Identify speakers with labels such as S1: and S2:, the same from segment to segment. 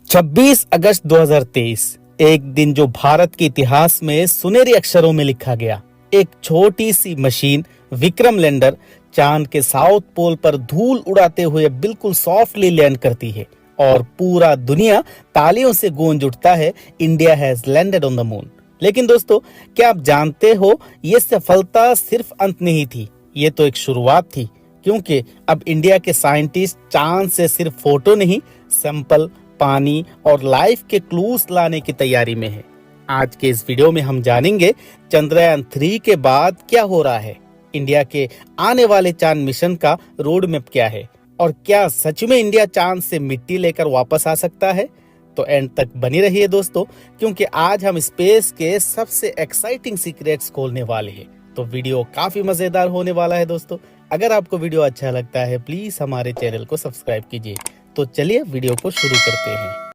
S1: 26 अगस्त 2023 एक दिन जो भारत के इतिहास में सुनहरे अक्षरों में लिखा गया। एक छोटी सी मशीन विक्रम लैंडर चांद के साउथ पोल पर धूल उड़ाते हुए बिल्कुल सॉफ्टली लैंड करती है और पूरा दुनिया तालियों से गूंज उठता है, India has landed on the moon. लेकिन दोस्तों, क्या आप जानते हो, ये सफलता सिर्फ अंत नहीं थी, ये तो एक शुरुआत थी। क्योंकि अब इंडिया के साइंटिस्ट चांद से सिर्फ फोटो नहीं, सैंपल, पानी और लाइफ के क्लूज लाने की तैयारी में है। आज के इस वीडियो में हम जानेंगे चंद्रयान 3 के बाद क्या हो रहा है, इंडिया के आने वाले चांद मिशन का रोड मैप क्या है और क्या सच में इंडिया चांद से मिट्टी लेकर वापस आ सकता है। तो एंड तक बनी रहिए दोस्तों, क्योंकि आज हम स्पेस के सबसे एक्साइटिंग सीक्रेट्स खोलने वाले हैं। तो वीडियो काफी मजेदार होने वाला है दोस्तों। अगर आपको वीडियो अच्छा लगता है प्लीज हमारे चैनल को सब्सक्राइब कीजिए। तो चलिए वीडियो को शुरू करते हैं।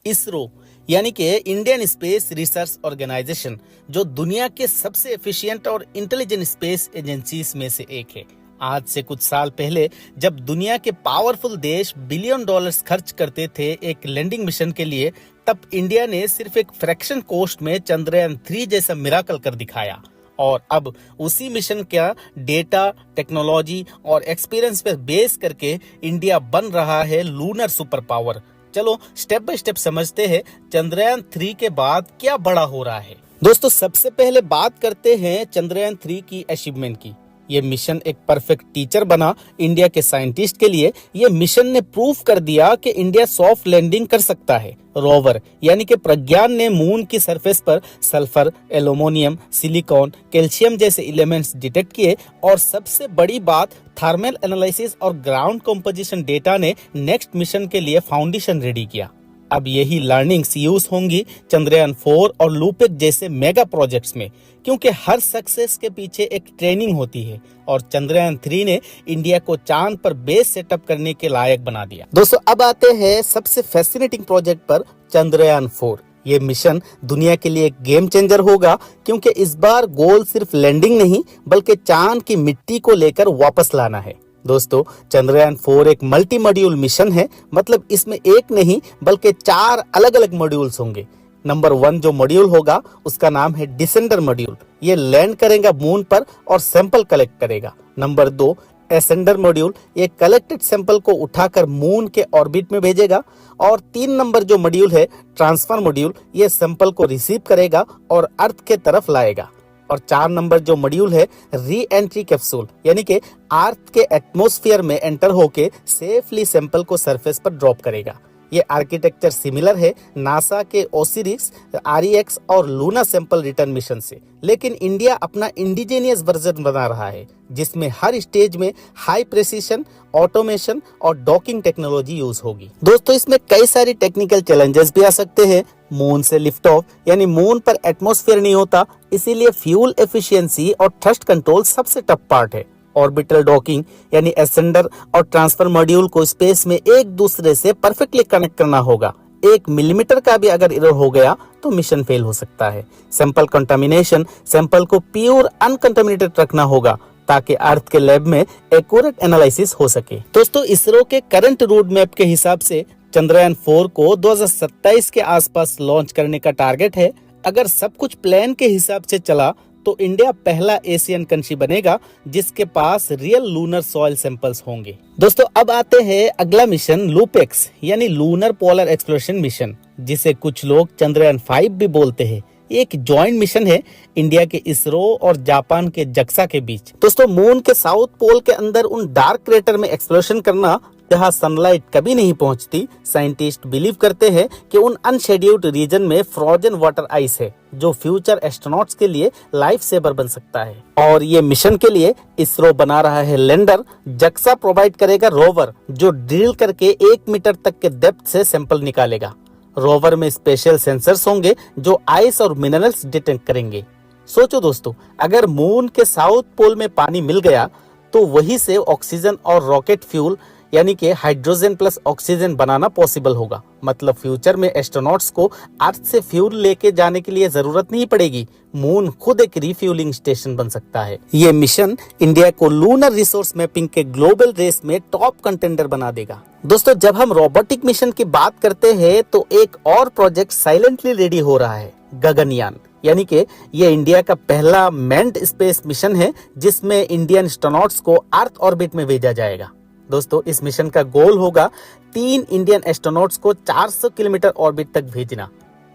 S1: इसरो यानी कि इंडियन स्पेस रिसर्च ऑर्गेनाइजेशन, जो दुनिया के सबसे एफिशिएंट और इंटेलिजेंट स्पेस एजेंसीज में से एक है। आज से कुछ साल पहले जब दुनिया के पावरफुल देश बिलियन डॉलर्स खर्च करते थे एक लैंडिंग मिशन के लिए, तब इंडिया ने सिर्फ एक फ्रैक्शन कॉस्ट में चंद्रयान 3 जैसा मिराकल कर दिखाया। और अब उसी मिशन का डेटा, टेक्नोलॉजी और एक्सपीरियंस पर बेस करके इंडिया बन रहा है लूनर सुपर पावर। चलो स्टेप बाय स्टेप समझते हैं चंद्रयान 3 के बाद क्या बड़ा हो रहा है। दोस्तों, सबसे पहले बात करते हैं चंद्रयान 3 की अचीवमेंट की। ये मिशन एक परफेक्ट टीचर बना इंडिया के साइंटिस्ट के लिए। ये मिशन ने प्रूफ कर दिया कि इंडिया सॉफ्ट लैंडिंग कर सकता है। रोवर यानी कि प्रज्ञान ने मून की सरफेस पर सल्फर, एल्यूमिनियम, सिलिकॉन, कैल्शियम जैसे एलिमेंट्स डिटेक्ट किए और सबसे बड़ी बात, थर्मल एनालिसिस और ग्राउंड कंपोजिशन डेटा ने नेक्स्ट मिशन के लिए फाउंडेशन रेडी किया। अब यही लर्निंग्स यूज होंगी चंद्रयान 4 और लूपेक जैसे मेगा प्रोजेक्ट्स में, क्योंकि हर सक्सेस के पीछे एक ट्रेनिंग होती है और चंद्रयान 3 ने इंडिया को चांद पर बेस सेटअप करने के लायक बना दिया। दोस्तों, अब आते हैं सबसे फैसिनेटिंग प्रोजेक्ट पर, चंद्रयान 4। ये मिशन दुनिया के लिए एक गेम चेंजर होगा, क्योंकि इस बार गोल सिर्फ लैंडिंग नहीं बल्कि चांद की मिट्टी को लेकर वापस लाना है। दोस्तों, चंद्रयान 4 एक मल्टी मॉड्यूल मिशन है, मतलब इसमें एक नहीं बल्कि 4 अलग अलग मॉड्यूल्स होंगे। नंबर 1 जो मॉड्यूल होगा उसका नाम है डिसेंडर मॉड्यूल। ये लैंड करेगा मून पर और सैंपल कलेक्ट करेगा। नंबर 2 एसेंडर मॉड्यूल, ये कलेक्टेड सैंपल को उठाकर मून के ऑर्बिट में भेजेगा। और 3 नंबर जो मॉड्यूल है ट्रांसफर मॉड्यूल, ये सैंपल को रिसीव करेगा और अर्थ के तरफ लाएगा। और 4 नंबर जो मॉड्यूल है री एंट्री कैप्सूल, यानी कि अर्थ के एटमॉस्फेयर में एंटर होके सेफली सैंपल को सरफेस पर ड्रॉप करेगा। ये आर्किटेक्चर सिमिलर है नासा के ओसिरिस, आरईएक्स और लूना सैंपल रिटर्न मिशन से, लेकिन इंडिया अपना इंडिजिनियस वर्जन बना रहा है जिसमें हर स्टेज में हाई प्रिसिशन, ऑटोमेशन और डॉकिंग टेक्नोलॉजी यूज होगी। दोस्तों, इसमें कई सारी टेक्निकल चैलेंजेस भी आ सकते हैं। मून से लिफ्ट ऑफ, यानी मून पर एटमॉस्फेयर नहीं होता, इसीलिए फ्यूल एफिशिएंसी और थ्रस्ट कंट्रोल सबसे टफ पार्ट है। ऑर्बिटल डॉकिंग, यानी एसेंडर और ट्रांसफर मॉड्यूल को स्पेस में एक दूसरे से परफेक्टली कनेक्ट करना होगा। 1 मिलीमीटर का भी अगर एरर हो गया तो मिशन फेल हो सकता है। सैंपल कंटामिनेशन, सैंपल को प्योर अनकंटामिनेटेड रखना होगा ताकि अर्थ के लैब में एक्यूरेट एनालिसिस हो सके। दोस्तों, इसरो के करंट रोड मैप के हिसाब से चंद्रयान 4 को 2027 के आसपास लॉन्च करने का टारगेट है। अगर सब कुछ प्लान के हिसाब से चला तो इंडिया पहला एशियन कंट्री बनेगा जिसके पास रियल लूनर सॉइल सैंपल्स होंगे। दोस्तों, अब आते हैं अगला मिशन, लूपेक्स यानी लूनर पोलर एक्सप्लोरेशन मिशन, जिसे कुछ लोग चंद्रयान 5 भी बोलते हैं। ये एक जॉइंट मिशन है इंडिया के इसरो और जापान के जक्सा के बीच। दोस्तों, मून के साउथ पोल के अंदर उन डार्क क्रेटर में एक्सप्लोरेशन करना जहां सनलाइट कभी नहीं पहुंचती। साइंटिस्ट बिलीव करते हैं कि उन अनशेड्यूल्ड रीजन में फ्रोजन वाटर आइस है जो फ्यूचर एस्ट्रोनॉट्स के लिए लाइफ सेवर बन सकता है। और ये मिशन के लिए इसरो बना रहा है लैंडर, जक्सा प्रोवाइड करेगा रोवर जो ड्रिल करके 1 मीटर तक के डेप्थ से सैंपल निकालेगा। रोवर में स्पेशल सेंसर्स होंगे जो आइस और मिनरल्स डिटेक्ट करेंगे। सोचो दोस्तों, अगर मून के साउथ पोल में पानी मिल गया तो वहीं से ऑक्सीजन और रॉकेट फ्यूल यानी कि हाइड्रोजन प्लस ऑक्सीजन बनाना पॉसिबल होगा। मतलब फ्यूचर में एस्ट्रोनॉट्स को अर्थ से फ्यूल लेके जाने के लिए जरूरत नहीं पड़ेगी, मून खुद एक रिफ्यूलिंग स्टेशन बन सकता है। ये मिशन इंडिया को लूनर रिसोर्स मैपिंग के ग्लोबल रेस में टॉप कंटेंडर बना देगा। दोस्तों, जब हम रोबोटिक मिशन की बात करते हैं तो एक और प्रोजेक्ट साइलेंटली रेडी हो रहा है, गगनयान। यानी कि ये इंडिया का पहला मैन्ड स्पेस मिशन है जिसमें इंडियन एस्ट्रोनॉट्स को अर्थ ऑर्बिट में भेजा जाएगा। दोस्तों, इस मिशन का गोल होगा 3 इंडियन एस्ट्रोनॉट्स को 400 किलोमीटर ऑर्बिट तक भेजना,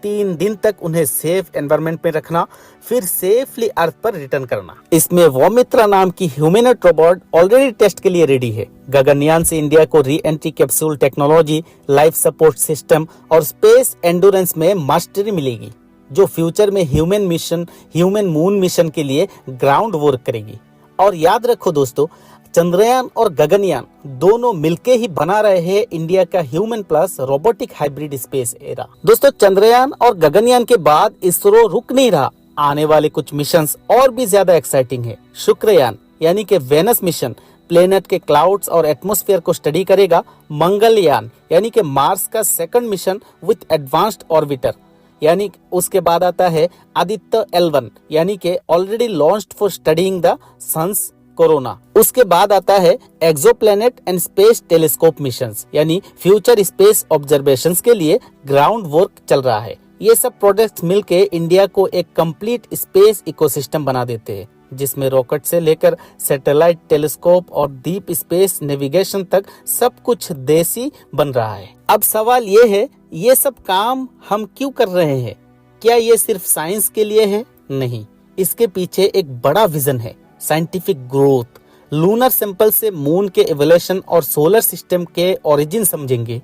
S1: 3 दिन तक उन्हें सेफ एनवायरनमेंट में रखना, फिर सेफली अर्थ पर रिटर्न करना। इसमें वोमित्रा नाम की ह्यूमनॉइड रोबोट ऑलरेडी टेस्ट के लिए रेडी है। गगनयान से इंडिया को re entry capsule technology, life support system और स्पेस एंडोरेंस में मास्टरी मिलेगी, जो फ्यूचर में ह्यूमन मून मिशन के लिए ग्राउंड वर्क करेगी। और याद रखो दोस्तों, चंद्रयान और गगनयान दोनों मिलके ही बना रहे हैं इंडिया का human plus robotic hybrid space era. दोस्तों, चंद्रयान और गगनयान के बाद इसरो रुक नहीं रहा, आने वाले कुछ मिशंस और भी ज्यादा एक्साइटिंग है। शुक्रयान यानी कि वेनस मिशन प्लेनेट के क्लाउड्स और एटमॉस्फेयर को स्टडी करेगा। मंगलयान यानी कि मार्स का second mission with advanced orbiter, यानी उसके बाद आता है आदित्य L1 यानी कि already launched for studying the sun's corona. उसके बाद आता है exoplanet and space telescope missions, यानी फ्यूचर स्पेस ऑब्जर्वेशंस के लिए ग्राउंड वर्क चल रहा है। ये सब प्रोजेक्ट्स मिलके इंडिया को एक कंप्लीट स्पेस इकोसिस्टम बना देते हैं, जिसमें रॉकेट से लेकर सैटेलाइट, टेलीस्कोप और डीप स्पेस नेविगेशन तक सब कुछ देसी बन रहा है। अब सवाल ये है, ये सब काम हम क्यों कर रहे हैं? क्या ये सिर्फ साइंस के लिए है? नहीं, इसके पीछे एक बड़ा विजन है, साइंटिफिक ग्रोथ। लूनर सैंपल से मून के इवोल्यूशन और सोलर सिस्टम के ओरिजिन समझेंगे।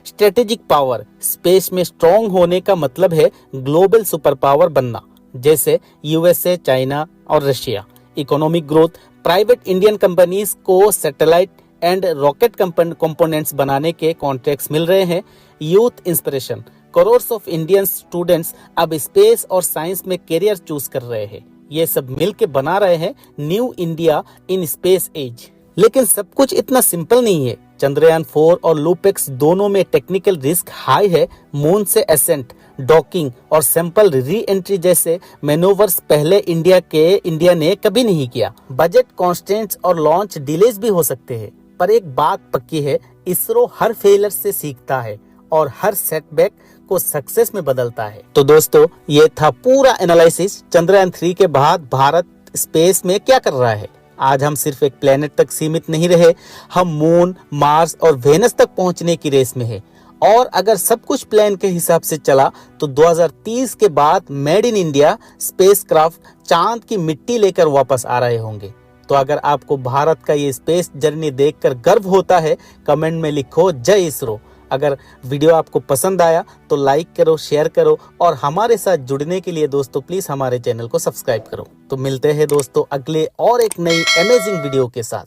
S1: स्ट्रेटेजिक पावर, स्पेस में स्ट्रॉन्ग होने का मतलब है ग्लोबल सुपर पावर बनना, जैसे यूएसए, चाइना और Russia. Economic growth, private Indian companies को सैटेलाइट एंड रॉकेट कंपोनेंट्स बनाने के कॉन्ट्रैक्ट्स मिल रहे हैं। Youth inspiration, crores of Indian students अब स्पेस और साइंस में करियर चूज कर रहे हैं। ये सब मिलके बना रहे हैं new India in space age. लेकिन सब कुछ इतना सिंपल नहीं है। चंद्रयान 4 और लूपेक्स दोनों में टेक्निकल रिस्क हाई है। मून से एसेंट, डॉकिंग और सैंपल री एंट्री जैसे मैनोवर्स पहले इंडिया ने कभी नहीं किया। बजट कॉन्स्टेंट्स और लॉन्च डिलेज भी हो सकते हैं, पर एक बात पक्की है, इसरो हर फेलियर से सीखता है और हर सेटबैक को सक्सेस में बदलता है। तो दोस्तों, ये था पूरा एनालिसिस चंद्रयान 3 के बाद भारत स्पेस में क्या कर रहा है। आज हम सिर्फ एक प्लेनेट तक सीमित नहीं रहे, हम मून, मार्स और वेनस तक पहुंचने की रेस में है। और अगर सब कुछ प्लान के हिसाब से चला तो 2030 के बाद मेड इन इंडिया स्पेसक्राफ्ट चांद की मिट्टी लेकर वापस आ रहे होंगे। तो अगर आपको भारत का ये स्पेस जर्नी देखकर गर्व होता है, कमेंट में लिखो जय इसरो। अगर वीडियो आपको पसंद आया तो लाइक करो, शेयर करो और हमारे साथ जुड़ने के लिए दोस्तों प्लीज हमारे चैनल को सब्सक्राइब करो। तो मिलते हैं दोस्तों अगले और एक नई अमेजिंग वीडियो के साथ।